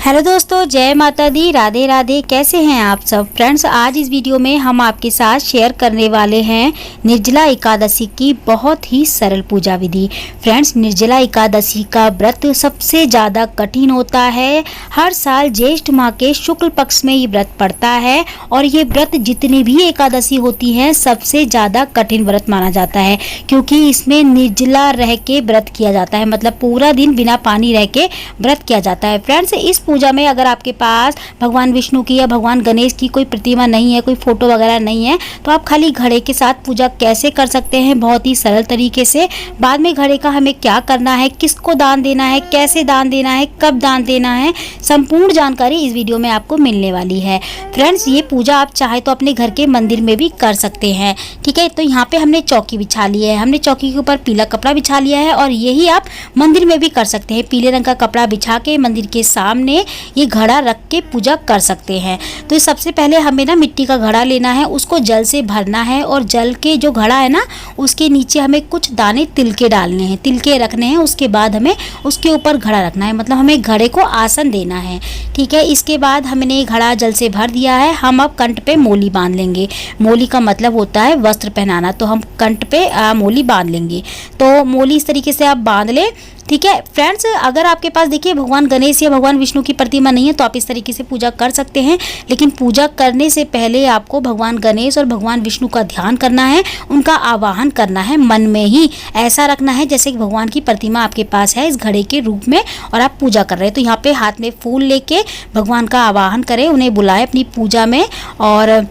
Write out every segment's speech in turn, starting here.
Hello दोस्तों, जय माता दी, राधे राधे। कैसे हैं आप सब फ्रेंड्स। आज इस वीडियो में हम आपके साथ शेयर करने वाले हैं निर्जला एकादशी की बहुत ही सरल पूजा विधि। फ्रेंड्स, निर्जला एकादशी का व्रत सबसे ज़्यादा कठिन होता है। हर साल ज्येष्ठ माह के शुक्ल पक्ष में ये व्रत पड़ता है और ये व्रत जितनी भी एकादशी होती हैं सबसे ज़्यादा कठिन व्रत माना जाता है, क्योंकि इसमें निर्जला रह के व्रत किया जाता है। मतलब पूरा दिन बिना पानी रह के व्रत किया जाता है। फ्रेंड्स, इस पूजा में अगर आपके पास भगवान विष्णु की या भगवान गणेश की कोई प्रतिमा नहीं है, कोई फोटो वगैरह नहीं है, तो आप खाली घड़े के साथ पूजा कैसे कर सकते हैं बहुत ही सरल तरीके से। बाद में घड़े का हमें क्या करना है, किसको दान देना है, कैसे दान देना है, कब दान देना है, संपूर्ण जानकारी इस वीडियो में आपको मिलने वाली है। फ्रेंड्स, ये पूजा आप चाहे तो अपने घर के मंदिर में भी कर सकते हैं। ठीक है, तो यहाँ पे हमने चौकी बिछा ली है, हमने चौकी के ऊपर पीला कपड़ा बिछा लिया है और यही आप मंदिर में भी कर सकते हैं। पीले रंग का कपड़ा बिछा के मंदिर के सामने ये घड़ा रख के पूजा कर सकते हैं। तो सबसे पहले हमें ना मिट्टी का घड़ा लेना है, उसको जल से भरना है और जल के जो घड़ा है ना उसके नीचे हमें कुछ दाने तिल के डालने हैं, तिल के रखने हैं। उसके बाद हमें उसके ऊपर घड़ा रखना है, मतलब हमें घड़े को आसन देना है। ठीक है, इसके बाद हमने घड़ा जल से भर दिया है। हम अब कंठ पे मोली बांध लेंगे। मोली का मतलब होता है वस्त्र पहनाना, तो हम कंठ पे मोली बांध लेंगे। तो मोली इस तरीके से आप बांध ले। ठीक है फ्रेंड्स, अगर आपके पास देखिए भगवान गणेश या भगवान विष्णु की प्रतिमा नहीं है तो आप इस तरीके से पूजा कर सकते हैं, लेकिन पूजा करने से पहले आपको भगवान गणेश और भगवान विष्णु का ध्यान करना है, उनका आवाहन करना है। मन में ही ऐसा रखना है जैसे कि भगवान की प्रतिमा आपके पास है इस घड़े के रूप में और आप पूजा कर रहे हैं। तो यहाँ पे हाथ में फूल लेके भगवान का आवाहन करें, उन्हें बुलाएं अपनी पूजा में और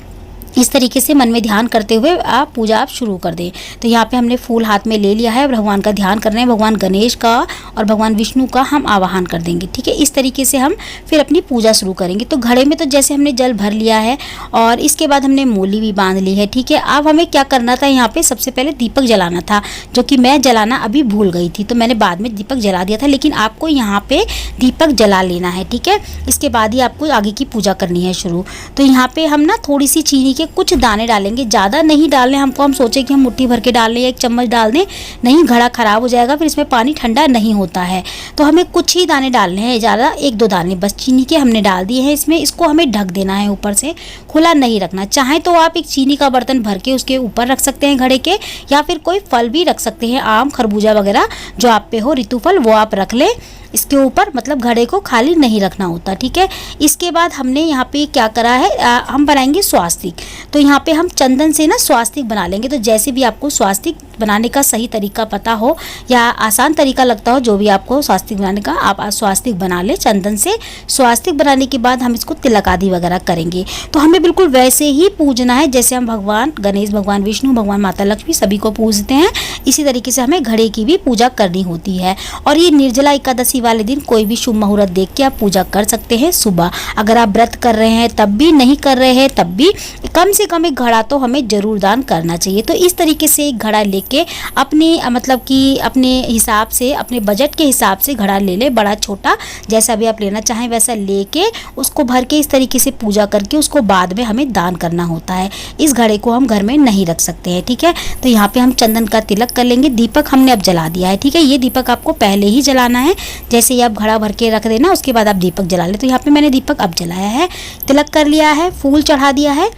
इस तरीके से मन में ध्यान करते हुए आप पूजा आप शुरू कर दें। तो यहाँ पे हमने फूल हाथ में ले लिया है, भगवान का ध्यान कर रहे हैं। भगवान गणेश का और भगवान विष्णु का हम आवाहन कर देंगे। ठीक है, इस तरीके से हम फिर अपनी पूजा शुरू करेंगे। तो घड़े में तो जैसे हमने जल भर लिया है और इसके बाद हमने मूली भी बांध ली है। ठीक है, अब हमें क्या करना था, यहाँ पे सबसे पहले दीपक जलाना था, जो कि मैं जलाना अभी भूल गई थी, तो मैंने बाद में दीपक जला दिया था। लेकिन आपको यहाँ पे दीपक जला लेना है। ठीक है, इसके बाद ही आपको आगे की पूजा करनी है शुरू। तो यहाँ पे हम ना थोड़ी सी चीनी कुछ दाने डालेंगे, ज़्यादा नहीं डालने हमको। हम सोचे कि हम मुट्ठी भर के डाल लें या एक चम्मच डाल दें, नहीं, घड़ा खराब हो जाएगा, फिर इसमें पानी ठंडा नहीं होता है। तो हमें कुछ ही दाने डालने हैं, ज़्यादा एक दो दाने बस चीनी के हमने डाल दिए हैं इसमें। इसको हमें ढक देना है, ऊपर से खुला नहीं रखना। चाहे तो आप एक चीनी का बर्तन भर के उसके ऊपर रख सकते हैं घड़े के, या फिर कोई फल भी रख सकते हैं, आम खरबूजा वगैरह जो आप पे हो ऋतु फल वो आप रख लें इसके ऊपर, मतलब घड़े को खाली नहीं रखना होता। ठीक है, इसके बाद हमने यहाँ पे क्या करा है, हम बनाएंगे स्वास्तिक। तो यहाँ पे हम चंदन से ना स्वास्तिक बना लेंगे। तो जैसे भी आपको स्वास्तिक बनाने का सही तरीका पता हो या आसान तरीका लगता हो, जो भी आपको स्वास्तिक बनाने का, आप स्वास्तिक बना ले चंदन से। स्वास्तिक बनाने के बाद हम इसको तिलक आदि वगैरह करेंगे। तो हमें बिल्कुल वैसे ही पूजना है जैसे हम भगवान गणेश, भगवान विष्णु, भगवान माता लक्ष्मी सभी को पूजते हैं। इसी तरीके से हमें घड़े की भी पूजा करनी होती है। और ये निर्जला एकादशी वाले दिन कोई भी शुभ मुहूर्त देख के आप पूजा कर सकते हैं। सुबह अगर आप व्रत कर रहे हैं तब भी, नहीं कर रहे हैं तब भी, कम से कम एक घड़ा तो हमें जरूर दान करना चाहिए। तो इस तरीके से एक घड़ा लेके अपने मतलब कि अपने हिसाब से, अपने बजट के हिसाब से घड़ा ले ले, बड़ा छोटा जैसा भी आप लेना चाहें वैसा लेके उसको भर के इस तरीके से पूजा करके उसको बाद में हमें दान करना होता है। इस घड़े को हम घर में नहीं रख सकते हैं। ठीक है, तो यहाँ पे हम चंदन का तिलक कर लेंगे। दीपक हमने अब जला दिया है। ठीक है, ये दीपक आपको पहले ही जलाना है, जैसे ही आप घड़ा भर के रख देना उसके बाद आप दीपक जला ले। तो यहाँ पे मैंने दीपक अब जलाया है, तिलक कर लिया है, फूल चढ़ा दिया है।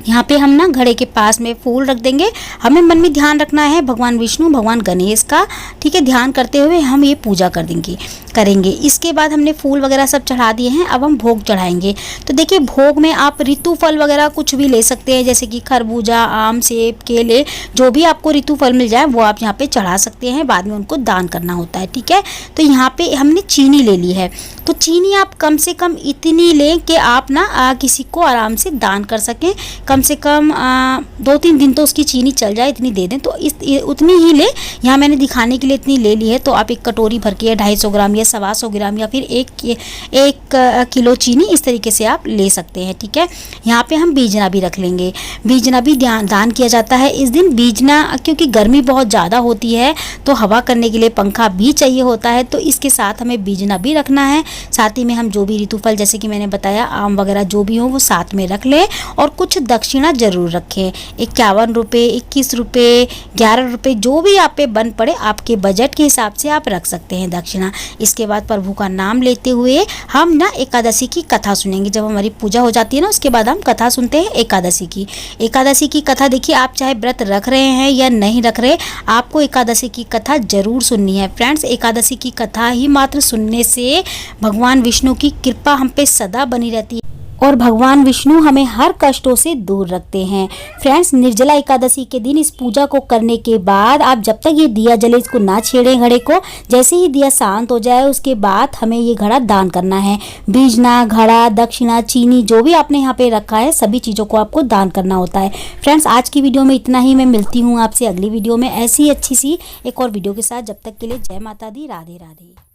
यहाँ पे हम ना घड़े के पास में फूल रख देंगे। हमें मन में ध्यान रखना है भगवान विष्णु, भगवान गणेश का। ठीक है, ध्यान करते हुए हम ये पूजा करेंगे। इसके बाद हमने फूल वगैरह सब चढ़ा दिए हैं, अब हम भोग चढ़ाएंगे। तो देखिए, भोग में आप ऋतु फल वगैरह कुछ भी ले सकते हैं, जैसे कि खरबूजा, आम, सेब, केले, जो भी आपको ऋतु फल मिल जाए वो आप यहाँ पे चढ़ा सकते हैं। बाद में उनको दान करना होता है। ठीक है, तो यहाँ पे हमने चीनी ले ली है। तो चीनी आप कम से कम इतनी लें कि आप ना किसी को आराम से दान कर सकें। कम से कम 2-3 दिन तो उसकी चीनी चल जाए, इतनी दे दें। तो उतनी ही ले, यहाँ मैंने दिखाने के लिए इतनी ले ली है। तो आप एक कटोरी भर के 250 ग्राम या 125 ग्राम या फिर एक किलो चीनी इस तरीके से आप ले सकते हैं। ठीक है, यहाँ पे हम बीजना भी रख लेंगे। बीजना भी दान किया जाता है इस दिन। बीजना क्योंकि गर्मी बहुत ज़्यादा होती है तो हवा करने के लिए पंखा भी चाहिए होता है, तो इसके साथ हमें बीजना भी रखना है। साथ ही में हम जो भी ऋतुफल जैसे कि मैंने बताया आम वगैरह जो भी हो वो साथ में रख लें और कुछ दक्षिणा जरूर रखें। 51 रुपये, 21 रुपये, 11 रुपये, जो भी आप पे बन पड़े आपके बजट के हिसाब से आप रख सकते हैं दक्षिणा। इसके बाद प्रभु का नाम लेते हुए हम ना एकादशी की कथा सुनेंगे। जब हमारी पूजा हो जाती है ना, उसके बाद हम कथा सुनते हैं एकादशी की। एकादशी की कथा देखिए, आप चाहे व्रत रख रहे हैं या नहीं रख रहे, आपको एकादशी की कथा जरूर सुननी है। फ्रेंड्स, एकादशी की कथा ही मात्र सुनने से भगवान विष्णु की कृपा हम पे सदा बनी रहती है और भगवान विष्णु हमें हर कष्टों से दूर रखते हैं। फ्रेंड्स, निर्जला एकादशी के दिन इस पूजा को करने के बाद आप जब तक ये दिया जले इसको ना छेड़ें घड़े को। जैसे ही दिया शांत हो जाए उसके बाद हमें ये घड़ा दान करना है। बीजना, घड़ा, दक्षिणा, चीनी, जो भी आपने यहाँ पे रखा है सभी चीज़ों को आपको दान करना होता है। फ्रेंड्स, आज की वीडियो में इतना ही। मैं मिलती हूँ आपसे अगली वीडियो में ऐसी अच्छी सी एक और वीडियो के साथ। जब तक के लिए जय माता दी, राधे राधे।